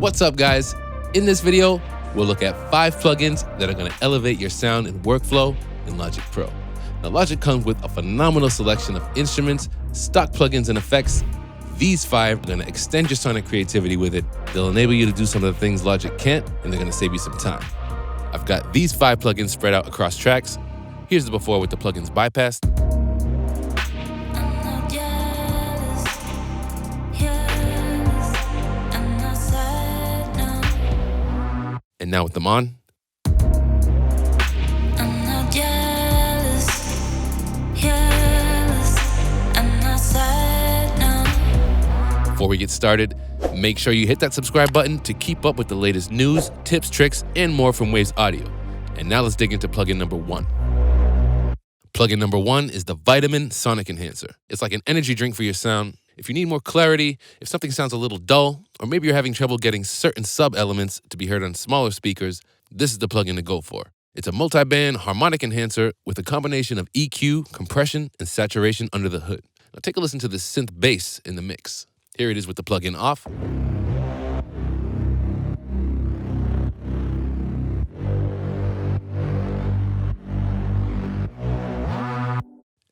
What's up, guys? In this video, we'll look at 5 plugins that are going to elevate your sound and workflow in Logic Pro. Now, Logic comes with a phenomenal selection of instruments, stock plugins, and effects. These 5 are going to extend your sonic creativity with it. They'll enable you to do some of the things Logic can't, and they're going to save you some time. I've got these 5 plugins spread out across tracks. Here's the before with the plugins bypassed. And now with them on. Before we get started, make sure you hit that subscribe button to keep up with the latest news, tips, tricks, and more from Waves Audio. And now let's dig into plugin number 1. Plugin number 1 is the Vitamin Sonic Enhancer. It's like an energy drink for your sound. If you need more clarity, if something sounds a little dull, or maybe you're having trouble getting certain sub-elements to be heard on smaller speakers, this is the plugin to go for. It's a multi-band harmonic enhancer with a combination of EQ, compression, and saturation under the hood. Now take a listen to the synth bass in the mix. Here it is with the plugin off.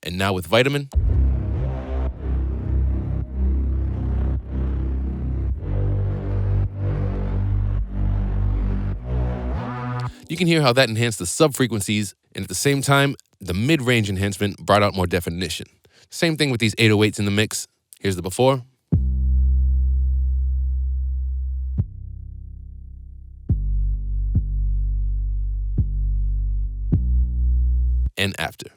And now with Vitamin. You can hear how that enhanced the sub-frequencies, and at the same time, the mid-range enhancement brought out more definition. Same thing with these 808s in the mix. Here's the before. And after.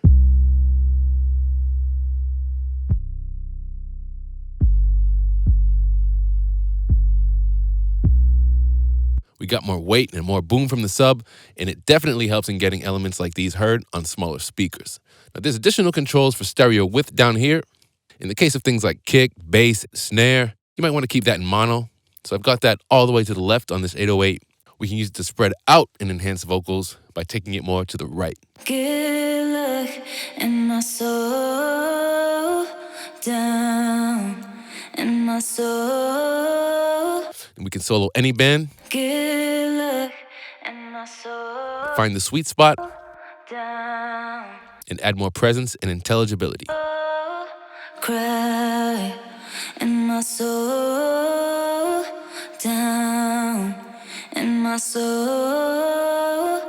We got more weight and more boom from the sub, and it definitely helps in getting elements like these heard on smaller speakers. Now, there's additional controls for stereo width down here. In the case of things like kick, bass, snare, you might want to keep that in mono. So I've got that all the way to the left on this 808. We can use it to spread out and enhance vocals by taking it more to the right. Good luck in my soul, down in my soul. And we can solo any band. Good luck in my soul, find the sweet spot, down. And add more presence and intelligibility. Cry in my soul, down in my soul.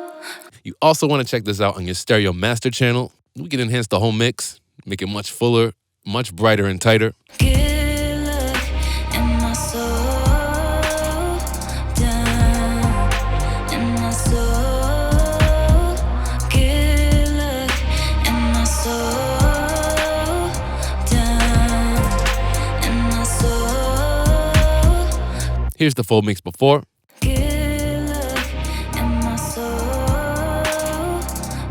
You also want to check this out on your stereo master channel. We can enhance the whole mix, make it much fuller, much brighter and tighter. Good luck in my soul, down in my soul. Good luck in my soul, down in my soul. Here's the full mix before. Good luck in my soul,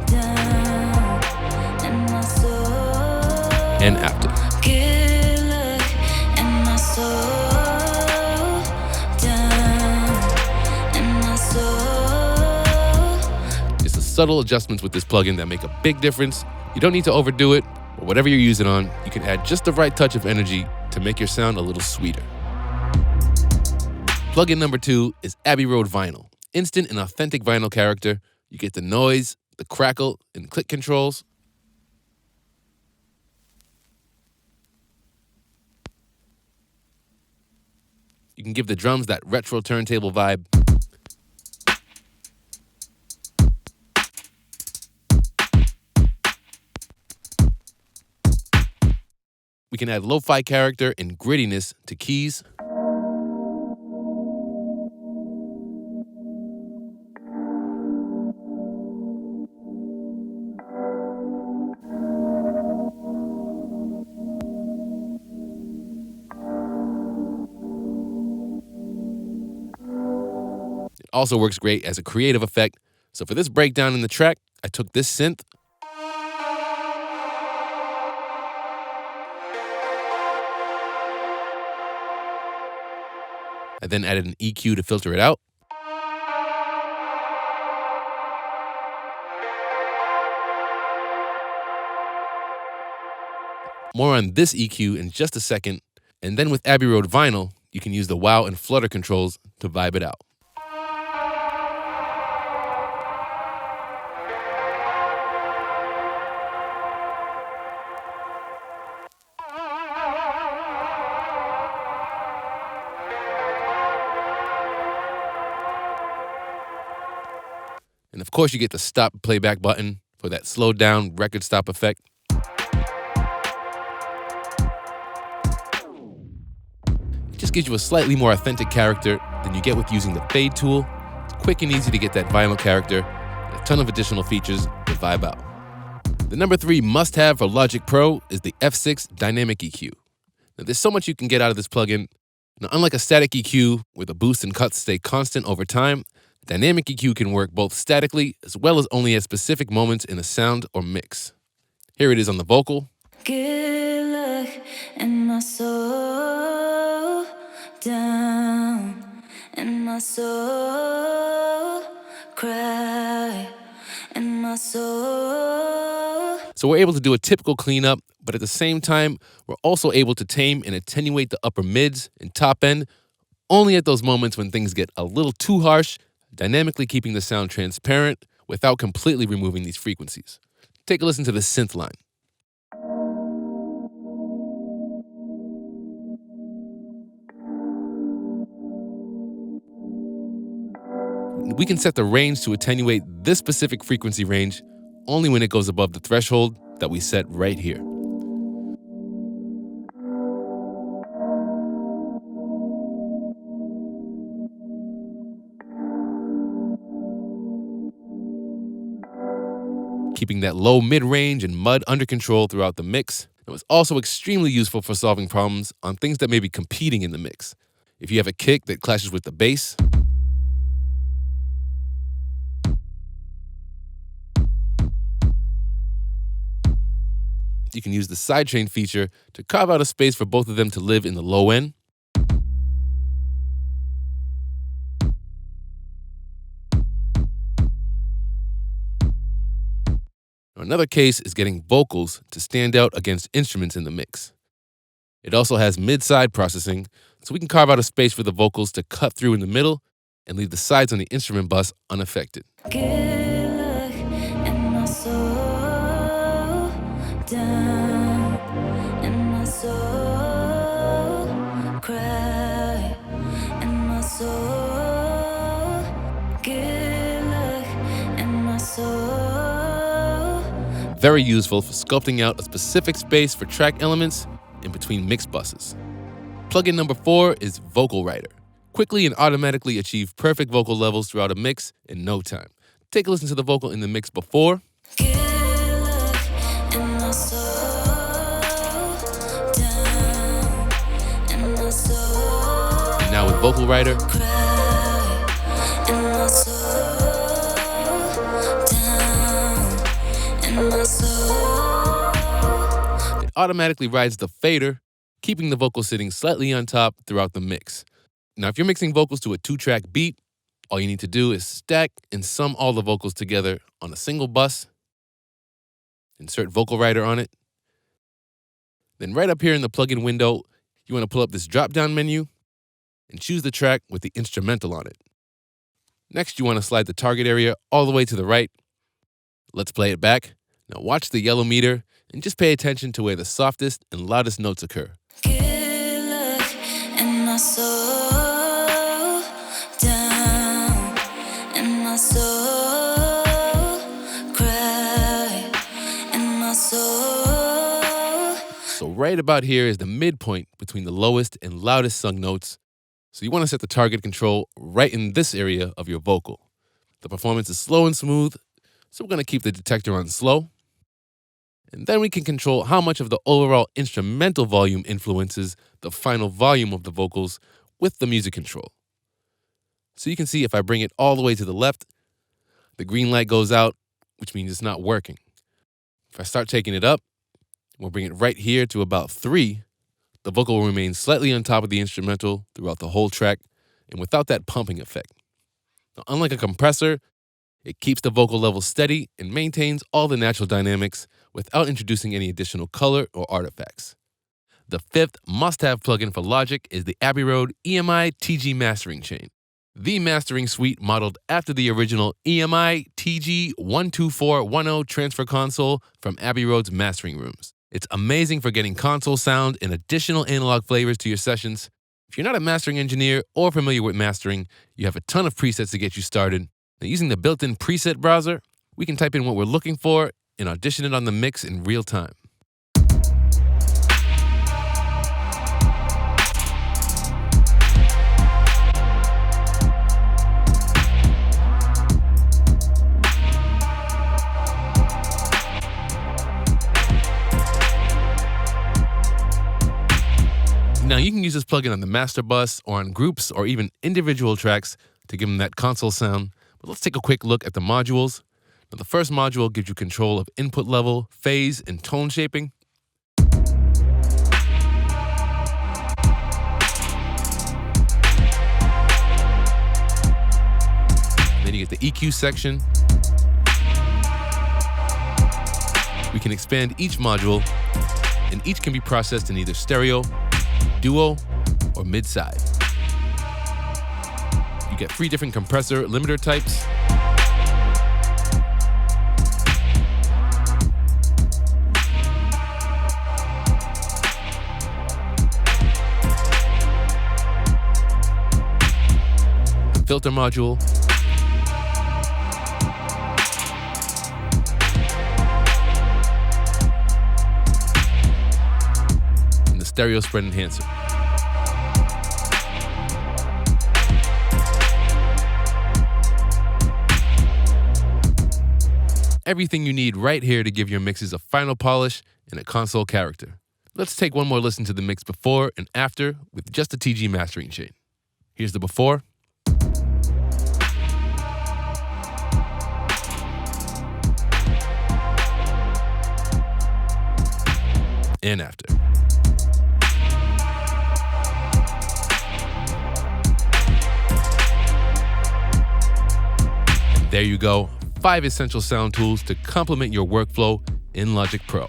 down in my soul. And after. Good luck in my soul, down in my soul. It's the subtle adjustments with this plugin that make a big difference. You don't need to overdo it, but whatever you're using on, you can add just the right touch of energy to make your sound a little sweeter. Plugin number 2 is Abbey Road Vinyl. Instant and authentic vinyl character. You get the noise, the crackle, and click controls. You can give the drums that retro turntable vibe. We can add lo-fi character and grittiness to keys. It also works great as a creative effect. So for this breakdown in the track, I took this synth I then added an EQ to filter it out. More on this EQ in just a second. And then with Abbey Road Vinyl, you can use the wow and flutter controls to vibe it out. And of course, you get the stop playback button for that slowed down record stop effect. It just gives you a slightly more authentic character than you get with using the fade tool. It's quick and easy to get that vinyl character, and a ton of additional features to vibe out. The number 3 must-have for Logic Pro is the F6 Dynamic EQ. Now, there's so much you can get out of this plugin. Now, unlike a static EQ, where the boost and cuts stay constant over time, Dynamic EQ can work both statically as well as only at specific moments in a sound or mix. Here it is on the vocal. Good luck in my soul, down in my soul, cry in my soul. So we're able to do a typical cleanup, but at the same time, we're also able to tame and attenuate the upper mids and top end only at those moments when things get a little too harsh, dynamically keeping the sound transparent without completely removing these frequencies. Take a listen to the synth line. We can set the range to attenuate this specific frequency range only when it goes above the threshold that we set right here. Keeping that low mid-range and mud under control throughout the mix. It was also extremely useful for solving problems on things that may be competing in the mix. If you have a kick that clashes with the bass, you can use the sidechain feature to carve out a space for both of them to live in the low end. Another case is getting vocals to stand out against instruments in the mix. It also has mid-side processing, so we can carve out a space for the vocals to cut through in the middle and leave the sides on the instrument bus unaffected. Good luck in my soul, down in my soul, cry in my soul. Good luck in my soul. Very useful for sculpting out a specific space for track elements in between mix buses. Plugin number 4 is Vocal Writer. Quickly and automatically achieve perfect vocal levels throughout a mix in no time. Take a listen to the vocal in the mix before. Good luck in my soul, down in my soul. And now with Vocal Writer, Cry in my soul, down in my soul. it automatically rides the fader, keeping the vocal sitting slightly on top throughout the mix. Now, if you're mixing vocals to a 2-track beat, all you need to do is stack and sum all the vocals together on a single bus, insert Vocal Writer on it. Then right up here in the plugin window, you want to pull up this drop-down menu and choose the track with the instrumental on it. Next, you want to slide the target area all the way to the right. Let's play it back. Now watch the yellow meter and just pay attention to where the softest and loudest notes occur. Good luck in my soul, down in my soul, cry in my soul. So right about here is the midpoint between the lowest and loudest sung notes. So you want to set the target control right in this area of your vocal. The performance is slow and smooth, so we're going to keep the detector on slow. And then we can control how much of the overall instrumental volume influences the final volume of the vocals with the music control. So you can see if I bring it all the way to the left, the green light goes out, which means it's not working. If I start taking it up, we'll bring it right here to about 3. The vocal will remain slightly on top of the instrumental throughout the whole track and without that pumping effect. Now, unlike a compressor, it keeps the vocal level steady and maintains all the natural dynamics without introducing any additional color or artifacts. The 5th must-have plugin for Logic is the Abbey Road EMI TG Mastering Chain. the mastering suite modeled after the original EMI TG12410 transfer console from Abbey Road's mastering rooms. It's amazing for getting console sound and additional analog flavors to your sessions. If you're not a mastering engineer or familiar with mastering, you have a ton of presets to get you started. Now, using the built-in preset browser, we can type in what we're looking for and audition it on the mix in real time. Now, you can use this plugin on the master bus or on groups or even individual tracks to give them that console sound. But let's take a quick look at the modules. Now, the first module gives you control of input level, phase, and tone shaping. Then you get the EQ section. We can expand each module, and each can be processed in either stereo, duo, or mid-side. You get 3 different compressor limiter types. The filter module. And the stereo spread enhancer. Everything you need right here to give your mixes a final polish and a console character. Let's take one more listen to the mix before and after with just the TG mastering chain. Here's the before. And after. And there you go. 5 essential sound tools to complement your workflow in Logic Pro.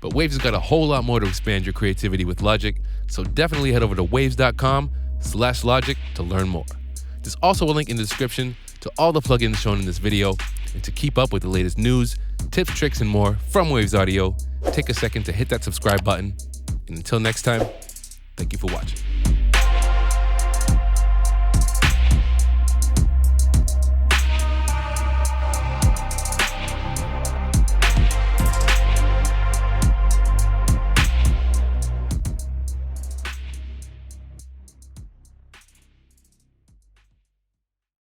But Waves has got a whole lot more to expand your creativity with Logic, so definitely head over to waves.com/Logic to learn more. There's also a link in the description to all the plugins shown in this video, and to keep up with the latest news, tips, tricks, and more from Waves Audio, take a second to hit that subscribe button. And until next time, thank you for watching.